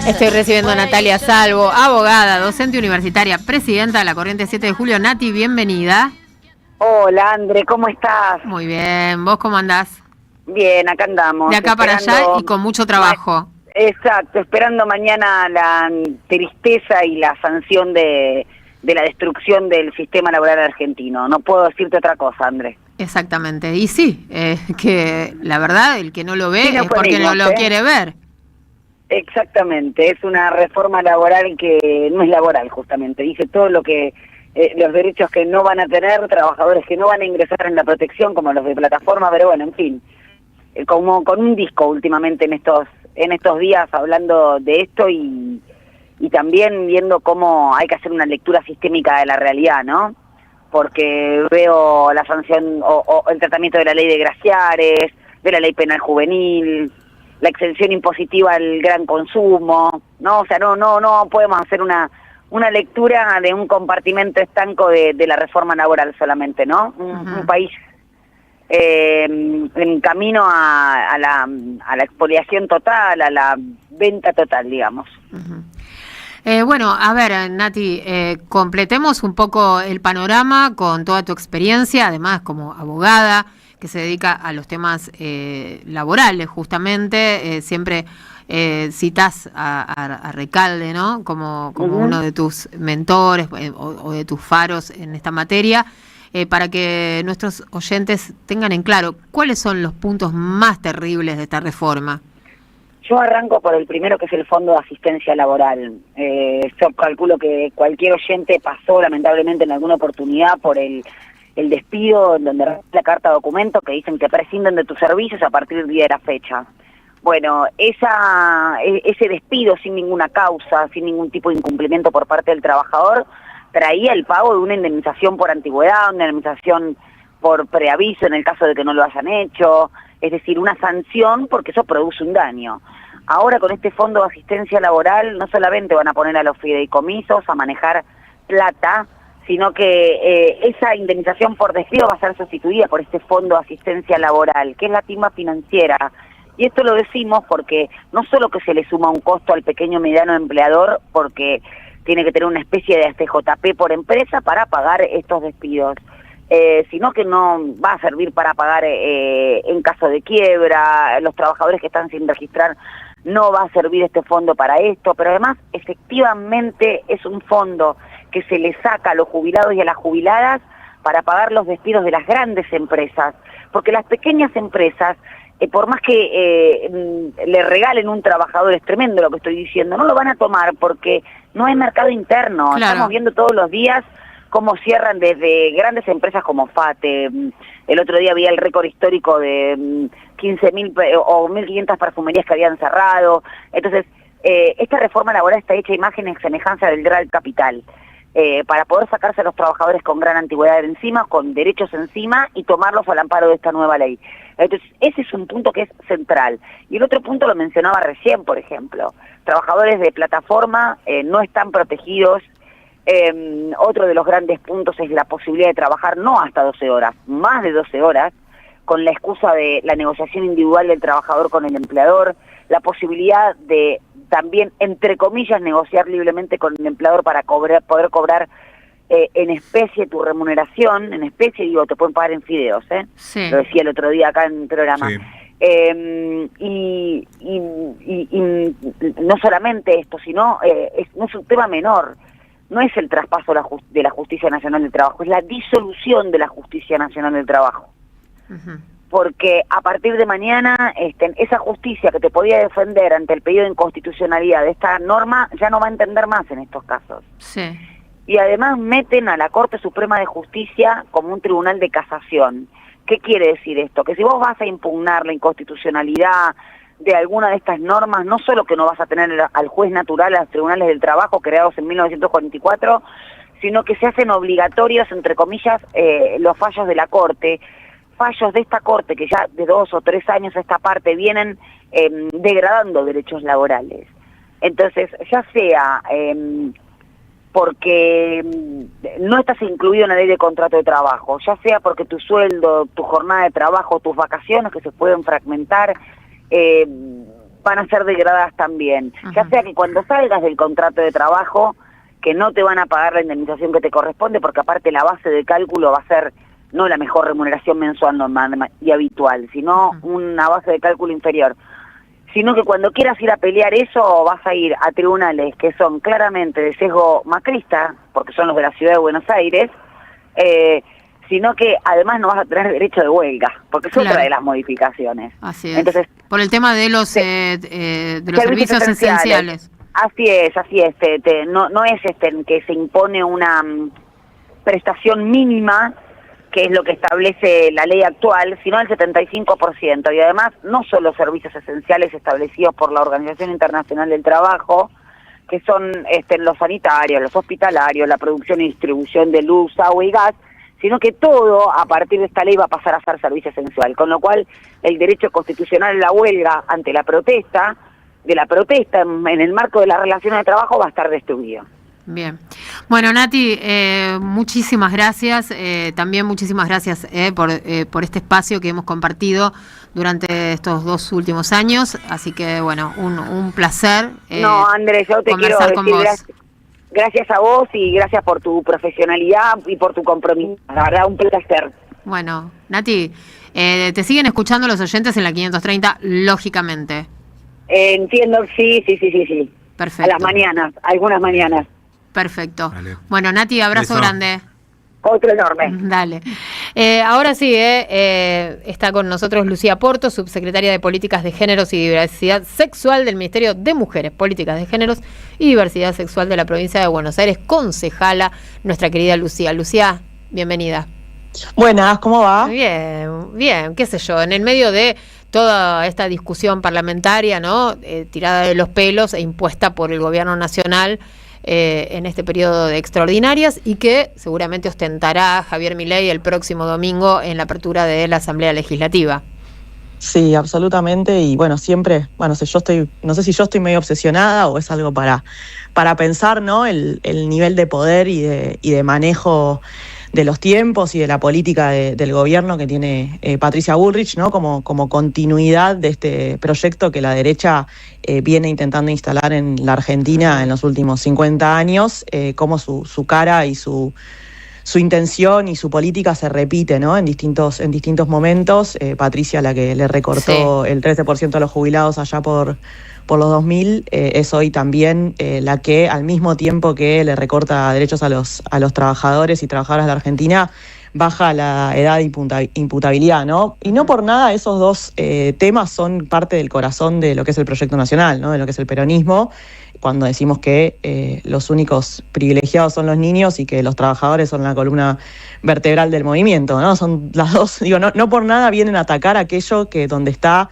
Estoy recibiendo a Natalia Salvo, abogada, docente universitaria, presidenta de la Corriente 7 de Julio. Nati, bienvenida. Hola, André, ¿cómo estás? Muy bien, ¿vos cómo andás? Bien, acá andamos. De acá para allá y con mucho trabajo. Exacto, esperando mañana la tristeza y la sanción de la destrucción del sistema laboral argentino. No puedo decirte otra cosa, André. Exactamente, y sí, que la verdad, el que no lo ve es porque no lo quiere ver. Exactamente, es una reforma laboral que no es laboral, justamente. Dice todo lo que los derechos que no van a tener, trabajadores que no van a ingresar en la protección, como los de plataforma, pero bueno, en fin, como con un disco últimamente en estos días hablando de esto y también viendo cómo hay que hacer una lectura sistémica de la realidad, ¿no? Porque veo la sanción o el tratamiento de la ley de Graciares, de la ley penal juvenil, la exención impositiva al gran consumo, ¿no? O sea, no podemos hacer una lectura de un compartimento estanco de la reforma laboral solamente, ¿no? Un país en camino a la expoliación total, a la venta total, digamos. Bueno, a ver, Nati, completemos un poco el panorama con toda tu experiencia, además como abogada que se dedica a los temas laborales, justamente. Siempre citas a Recalde, ¿no? Como uno de tus mentores o de tus faros en esta materia, para que nuestros oyentes tengan en claro cuáles son los puntos más terribles de esta reforma. Yo arranco por el primero, que es el Fondo de Asistencia Laboral. Yo calculo que cualquier oyente pasó lamentablemente en alguna oportunidad por el despido, donde la carta de documento que dicen que prescinden de tus servicios a partir del día de la fecha. Bueno, ese despido sin ninguna causa, sin ningún tipo de incumplimiento por parte del trabajador, traía el pago de una indemnización por antigüedad, una indemnización por preaviso en el caso de que no lo hayan hecho, es decir, una sanción porque eso produce un daño. Ahora con este Fondo de Asistencia Laboral no solamente van a poner a los fideicomisos a manejar plata, sino que esa indemnización por despido va a ser sustituida por este Fondo de Asistencia Laboral, que es la timba financiera. Y esto lo decimos porque no solo que se le suma un costo al pequeño y mediano empleador, porque tiene que tener una especie de FJP por empresa para pagar estos despidos, sino que no va a servir para pagar en caso de quiebra, los trabajadores que están sin registrar, no va a servir este fondo para esto, pero además efectivamente es un fondo que se le saca a los jubilados y a las jubiladas para pagar los despidos de las grandes empresas, porque las pequeñas empresas, por más que le regalen un trabajador, es tremendo lo que estoy diciendo, no lo van a tomar porque no hay mercado interno. Claro. Estamos viendo todos los días cómo cierran desde grandes empresas como FATE. El otro día había el récord histórico de 15.000 o 1.500 perfumerías que habían cerrado. Entonces, esta reforma laboral está hecha a imagen y semejanza del Real Capital, para poder sacarse a los trabajadores con gran antigüedad de encima, con derechos encima, y tomarlos al amparo de esta nueva ley. Entonces, ese es un punto que es central. Y el otro punto lo mencionaba recién, por ejemplo. Trabajadores de plataforma no están protegidos. Otro de los grandes puntos es la posibilidad de trabajar no hasta 12 horas, más de 12 horas, con la excusa de la negociación individual del trabajador con el empleador, la posibilidad de también, entre comillas, negociar libremente con el empleador para poder cobrar en especie tu remuneración, en especie, digo, te pueden pagar en fideos, sí. Lo decía el otro día acá en el programa. Sí. Y no solamente esto, sino no es un tema menor, no es el traspaso de la Justicia Nacional del Trabajo, es la disolución de la Justicia Nacional del Trabajo. Porque a partir de mañana esa justicia que te podía defender ante el pedido de inconstitucionalidad de esta norma ya no va a entender más en estos casos. Sí. Y además meten a la Corte Suprema de Justicia como un tribunal de casación. ¿Qué quiere decir esto? Que si vos vas a impugnar la inconstitucionalidad de alguna de estas normas, no solo que no vas a tener al juez natural a los tribunales del trabajo creados en 1944, sino que se hacen obligatorios, entre comillas, los fallos de la Corte, fallos de esta Corte que ya de 2 o 3 años a esta parte vienen degradando derechos laborales. Entonces, ya sea porque no estás incluido en la ley de contrato de trabajo, ya sea porque tu sueldo, tu jornada de trabajo, tus vacaciones que se pueden fragmentar, van a ser degradadas también. Ya sea que cuando salgas del contrato de trabajo, que no te van a pagar la indemnización que te corresponde, porque aparte la base de cálculo va a ser no la mejor remuneración mensual normal y habitual, sino una base de cálculo inferior. Sino que cuando quieras ir a pelear eso, vas a ir a tribunales que son claramente de sesgo macrista, porque son los de la ciudad de Buenos Aires, sino que además no vas a tener derecho de huelga, porque es otra de las modificaciones. Así es. Entonces, por el tema de los servicios esenciales. Así es. No es que se impone una prestación mínima, que es lo que establece la ley actual, sino el 75%. Y además, no solo servicios esenciales establecidos por la Organización Internacional del Trabajo, que son los sanitarios, los hospitalarios, la producción y distribución de luz, agua y gas, sino que todo, a partir de esta ley, va a pasar a ser servicio esencial. Con lo cual, el derecho constitucional a la huelga ante la protesta, en el marco de la relación de trabajo, va a estar destruido. Bien. Bueno, Nati, muchísimas gracias. También muchísimas gracias por este espacio que hemos compartido durante estos 2 últimos años. Así que, bueno, un placer. No, Andrés, yo te quiero decir gracias a vos y gracias por tu profesionalidad y por tu compromiso. La verdad, un placer. Bueno, Nati, te siguen escuchando los oyentes en la 530, lógicamente. Entiendo, sí. Perfecto. A las mañanas, algunas mañanas. Perfecto. Vale. Bueno, Nati, abrazo grande. Otro enorme. Dale. Ahora sí, está con nosotros Lucía Porto, subsecretaria de Políticas de Géneros y Diversidad Sexual del Ministerio de Mujeres, Políticas de Géneros y Diversidad Sexual de la Provincia de Buenos Aires, concejala, nuestra querida Lucía. Lucía, bienvenida. Buenas, ¿cómo va? Bien, qué sé yo, en el medio de toda esta discusión parlamentaria, ¿no? Tirada de los pelos e impuesta por el gobierno nacional, en este periodo de extraordinarias y que seguramente ostentará Javier Milei el próximo domingo en la apertura de la Asamblea Legislativa. Sí, absolutamente, y bueno, siempre, no sé si yo estoy medio obsesionada o es algo para pensar, ¿no? El nivel de poder y de manejo de los tiempos y de la política del gobierno que tiene Patricia Bullrich, ¿no? Como continuidad de este proyecto que la derecha viene intentando instalar en la Argentina en los últimos 50 años, como su cara y su intención y su política se repite, ¿no? en distintos momentos. Patricia, la que le recortó el 13% a los jubilados allá por los 2000, es hoy también la que, al mismo tiempo que le recorta derechos a los trabajadores y trabajadoras de la Argentina, baja la edad de imputabilidad, ¿no? Y no por nada esos dos temas son parte del corazón de lo que es el proyecto nacional, ¿no? De lo que es el peronismo, cuando decimos que los únicos privilegiados son los niños y que los trabajadores son la columna vertebral del movimiento, ¿no? Son las dos, no por nada vienen a atacar aquello que donde está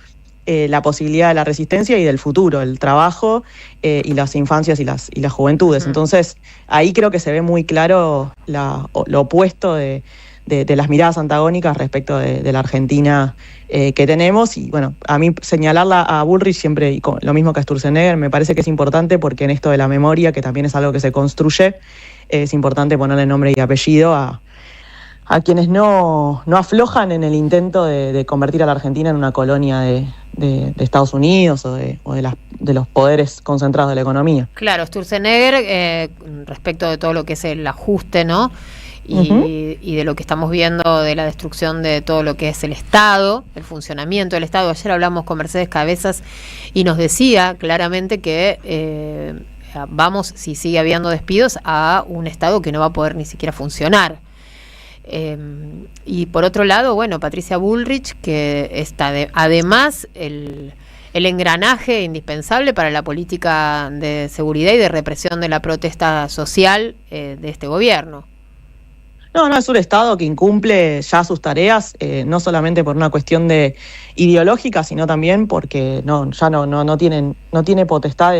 la posibilidad de la resistencia y del futuro, el trabajo y las infancias y las juventudes. Entonces, ahí creo que se ve muy claro lo opuesto de las miradas antagónicas respecto de la Argentina que tenemos. Y bueno, a mí señalarla a Bullrich siempre, y lo mismo que a Sturzenegger, me parece que es importante porque en esto de la memoria, que también es algo que se construye, es importante ponerle nombre y apellido a quienes no aflojan en el intento de convertir a la Argentina en una colonia de Estados Unidos o de los poderes concentrados de la economía. Claro, Sturzenegger, respecto de todo lo que es el ajuste, ¿no? Y de lo que estamos viendo de la destrucción de todo lo que es el Estado, el funcionamiento del Estado. Ayer hablamos con Mercedes Cabezas y nos decía claramente que vamos, si sigue habiendo despidos, a un Estado que no va a poder ni siquiera funcionar. Y por otro lado, bueno, Patricia Bullrich, que está además el engranaje indispensable para la política de seguridad y de represión de la protesta social de este gobierno. No, es un Estado que incumple ya sus tareas, no solamente por una cuestión ideológica, sino también porque no tiene potestad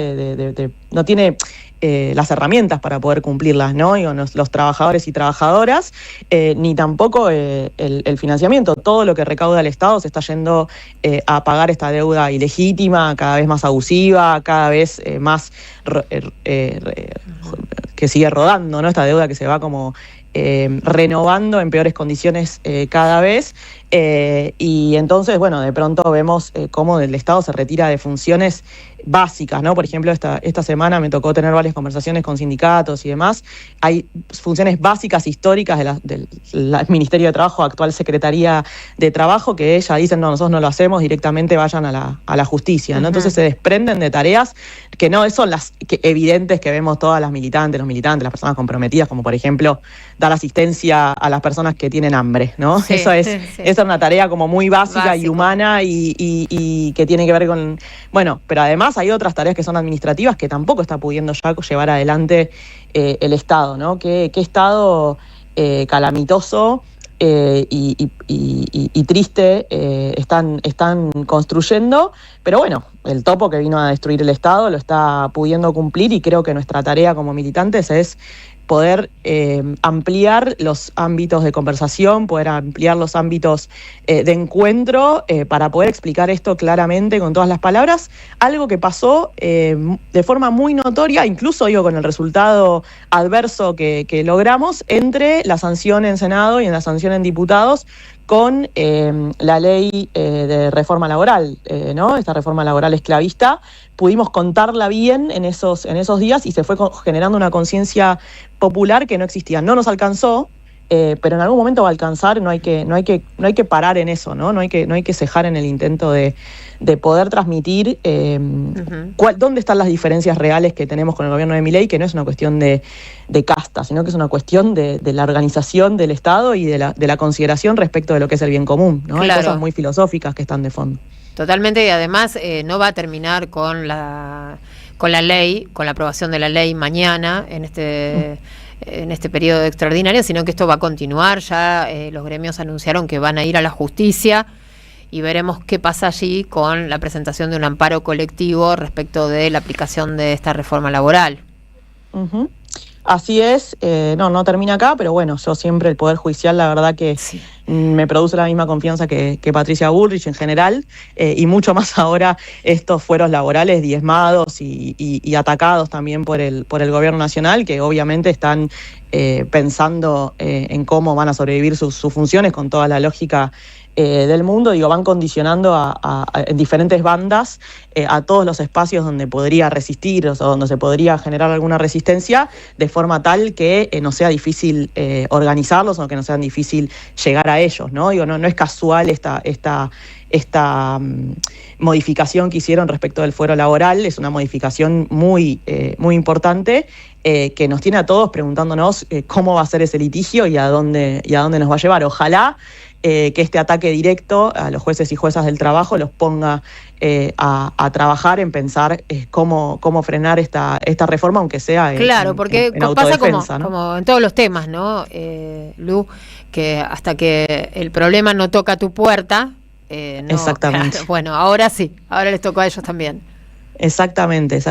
no tiene las herramientas para poder cumplirlas, ¿no? Y los trabajadores y trabajadoras, ni tampoco el financiamiento. Todo lo que recauda el Estado se está yendo a pagar esta deuda ilegítima, cada vez más abusiva, cada vez más que sigue rodando, ¿no? Esta deuda que se va como renovando en peores condiciones cada vez, Y entonces, bueno, de pronto vemos cómo el Estado se retira de funciones básicas, ¿no? Por ejemplo, esta semana me tocó tener varias conversaciones con sindicatos y demás. Hay funciones básicas históricas del Ministerio de Trabajo, actual Secretaría de Trabajo, que ya dicen, no, nosotros no lo hacemos, directamente vayan a la justicia, ¿no? Entonces se desprenden de tareas que no son las evidentes que vemos todas las militantes, los militantes, las personas comprometidas, como por ejemplo dar asistencia a las personas que tienen hambre, ¿no? Sí, esa es una tarea como muy básica y humana y que tiene que ver con, bueno, pero además hay otras tareas que son administrativas que tampoco está pudiendo ya llevar adelante el Estado, ¿no? Qué Estado calamitoso y triste están construyendo, pero bueno, el topo que vino a destruir el Estado lo está pudiendo cumplir y creo que nuestra tarea como militantes es poder ampliar los ámbitos de conversación, poder ampliar los ámbitos de encuentro para poder explicar esto claramente con todas las palabras, algo que pasó de forma muy notoria, incluso digo con el resultado adverso que logramos entre la sanción en Senado y en la sanción en diputados con la ley de reforma laboral, ¿no? Esta reforma laboral esclavista, pudimos contarla bien en esos días y se fue generando una conciencia popular que no existía. No nos alcanzó, pero en algún momento va a alcanzar, no hay que parar en eso, ¿no? No hay que cejar en el intento de poder transmitir dónde están las diferencias reales que tenemos con el gobierno de Milei, que no es una cuestión de casta, sino que es una cuestión de la organización del Estado y de la consideración respecto de lo que es el bien común, ¿no? Claro. Hay cosas muy filosóficas que están de fondo. Totalmente, y además no va a terminar con la ley, con la aprobación de la ley mañana en este periodo extraordinario, sino que esto va a continuar. Ya los gremios anunciaron que van a ir a la justicia y veremos qué pasa allí con la presentación de un amparo colectivo respecto de la aplicación de esta reforma laboral. Uh-huh. Así es, no termina acá, pero bueno, yo siempre el Poder Judicial, la verdad que sí, me produce la misma confianza que Patricia Bullrich en general, y mucho más ahora estos fueros laborales diezmados y atacados también por el gobierno nacional, que obviamente están pensando en cómo van a sobrevivir sus funciones con toda la lógica del mundo, van condicionando en diferentes bandas a todos los espacios donde podría resistir o donde se podría generar alguna resistencia, de forma tal que no sea difícil organizarlos o que no sea difícil llegar a ellos, ¿no? No es casual esta modificación que hicieron respecto del fuero laboral, es una modificación muy importante que nos tiene a todos preguntándonos cómo va a ser ese litigio y a dónde nos va a llevar. Ojalá que este ataque directo a los jueces y juezas del trabajo los ponga a trabajar en pensar cómo frenar esta reforma, aunque sea claro, porque en pasa ¿no? como en todos los temas, ¿no, Lu? Que hasta que el problema no toca tu puerta, no, exactamente. Claro, bueno, ahora sí, ahora les tocó a ellos también. Exactamente.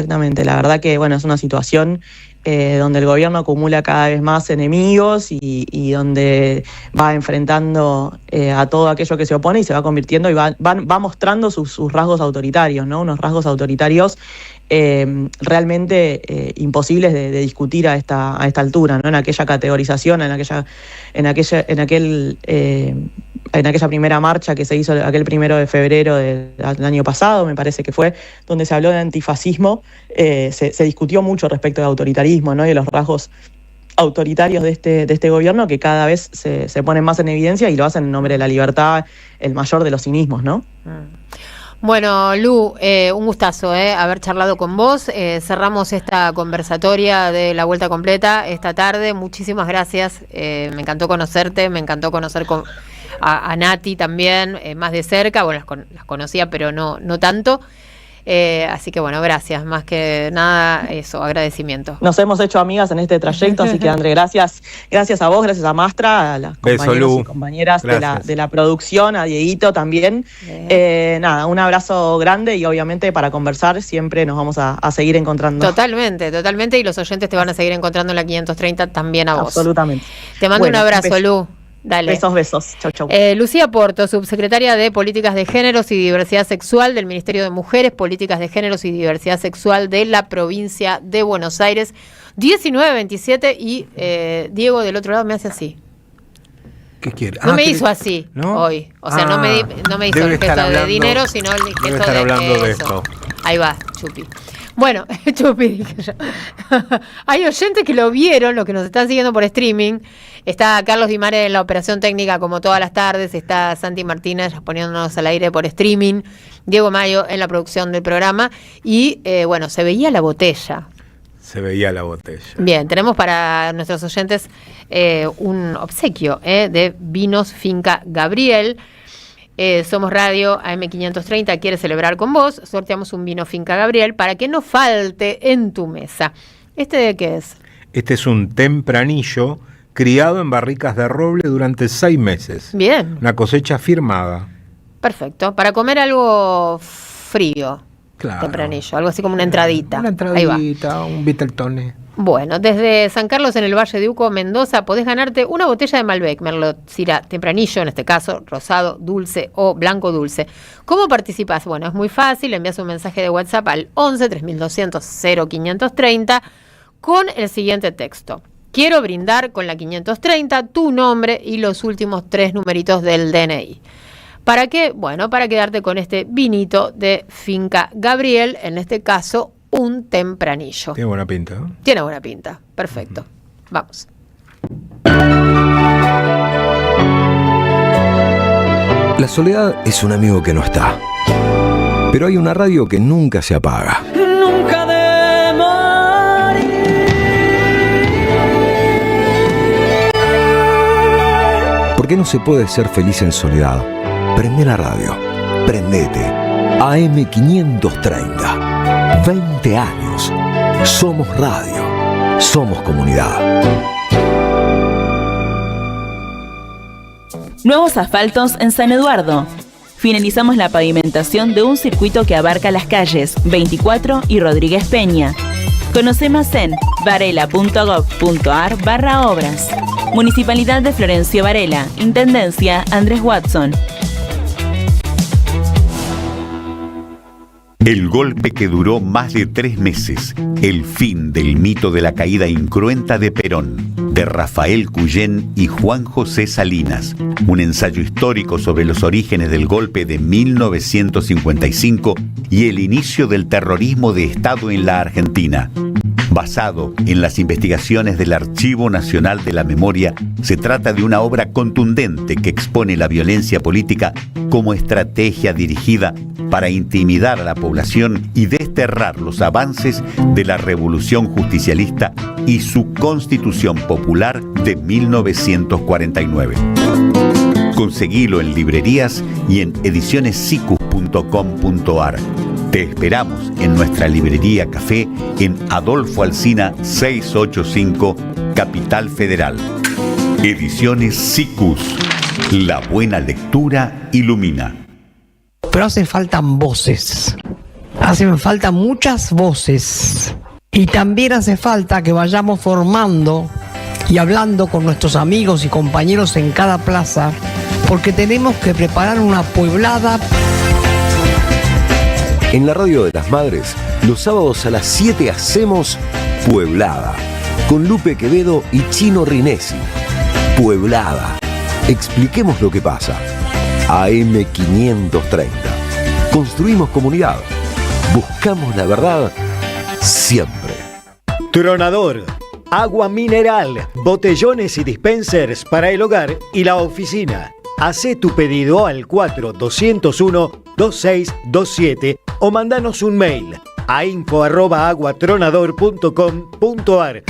La verdad que es una situación donde el gobierno acumula cada vez más enemigos y donde va enfrentando a todo aquello que se opone y se va convirtiendo y va mostrando sus rasgos autoritarios, ¿no? Unos rasgos autoritarios realmente imposibles de discutir a esta altura, ¿no? En aquella categorización, en aquella primera marcha que se hizo aquel 1 de febrero del año pasado, me parece que fue, donde se habló de antifascismo, se discutió mucho respecto de autoritarismo, ¿no? Y de los rasgos autoritarios de este gobierno que cada vez se ponen más en evidencia y lo hacen en nombre de la libertad, el mayor de los cinismos, ¿no? Bueno, Lu, un gustazo haber charlado con vos. Cerramos esta conversatoria de La Vuelta Completa esta tarde. Muchísimas gracias. Me encantó conocerte, me encantó conocer a Nati también, más de cerca. Bueno, las conocía, pero no tanto. Así que bueno, gracias, más que nada eso, agradecimiento. Nos hemos hecho amigas en este trayecto, así que André, gracias a vos, gracias a Mastra, a las compañeros y compañeras de la producción, a Dieguito también. Nada, un abrazo grande y obviamente para conversar siempre nos vamos a seguir encontrando. Totalmente, y los oyentes te van a seguir encontrando en la 530 también a vos. Absolutamente. Te mando un abrazo, Lu. Dale. Besos. Chau. Lucía Porto, subsecretaria de Políticas de Géneros y Diversidad Sexual del Ministerio de Mujeres, Políticas de Géneros y Diversidad Sexual de la provincia de Buenos Aires. 19:27 y Diego del otro lado me hace así. ¿Qué quiere? No me hizo así hoy. O sea, no me hizo el gesto de dinero, sino el gesto estar hablando de esto. Ahí va, Chupi. Bueno, Chupi, dije yo. Hay oyentes que lo vieron, los que nos están siguiendo por streaming. Está Carlos Dimare en la operación técnica como todas las tardes. Está Santi Martínez poniéndonos al aire por streaming. Diego Mayo en la producción del programa. Y bueno, se veía la botella. Se veía la botella. Bien, tenemos para nuestros oyentes un obsequio de Vinos Finca Gabriel. Somos Radio AM530, quiere celebrar con vos. Sorteamos un vino Finca Gabriel para que no falte en tu mesa. ¿Este de qué es? Este es un tempranillo criado en barricas de roble durante 6 meses. Bien. Una cosecha firmada. Perfecto. Para comer algo frío. Claro. Tempranillo, algo así como una entradita. Una entradita, un Viteltoné. Bueno, desde San Carlos en el Valle de Uco, Mendoza, podés ganarte una botella de Malbec, Merlot Syrah tempranillo, en este caso, rosado, dulce o blanco dulce. ¿Cómo participás? Bueno, es muy fácil, envías un mensaje de WhatsApp al 11 3200 0530 con el siguiente texto. Quiero brindar con la 530 tu nombre y los últimos 3 numeritos del DNI. ¿Para qué? Bueno, para quedarte con este vinito de Finca Gabriel, en este caso, un tempranillo. Tiene buena pinta, ¿no? Tiene buena pinta, perfecto. Vamos. La soledad es un amigo que no está, pero hay una radio que nunca se apaga. Nunca de morir. ¿Por qué no se puede ser feliz en soledad? Prende la radio, prendete. AM530. 20 años. Somos radio. Somos comunidad. Nuevos asfaltos en San Eduardo. Finalizamos la pavimentación de un circuito que abarca las calles 24 y Rodríguez Peña. Conoce más en varela.gov.ar/obras. Municipalidad de Florencio Varela. Intendencia Andrés Watson. El golpe que duró más de 3 meses, el fin del mito de la caída incruenta de Perón, de Rafael Cuyén y Juan José Salinas, un ensayo histórico sobre los orígenes del golpe de 1955 y el inicio del terrorismo de Estado en la Argentina. Basado en las investigaciones del Archivo Nacional de la Memoria, se trata de una obra contundente que expone la violencia política como estrategia dirigida para intimidar a la población y desterrar los avances de la Revolución Justicialista y su Constitución Popular de 1949. Conseguilo en librerías y en edicionessicus.com.ar. Te esperamos en nuestra librería café en Adolfo Alsina 685, Capital Federal. Ediciones Sicus. La buena lectura ilumina. Pero hacen falta voces. Hacen falta muchas voces. Y también hace falta que vayamos formando y hablando con nuestros amigos y compañeros en cada plaza, porque tenemos que preparar una pueblada. En la Radio de las Madres, los sábados a las 7 hacemos Pueblada, con Lupe Quevedo y Chino Rinesi. Pueblada. Expliquemos lo que pasa. AM530. Construimos comunidad. Buscamos la verdad siempre. Tronador. Agua mineral, botellones y dispensers para el hogar y la oficina. Hacé tu pedido al 4201-2627 o mandanos un mail a info@aguatronador.com.ar.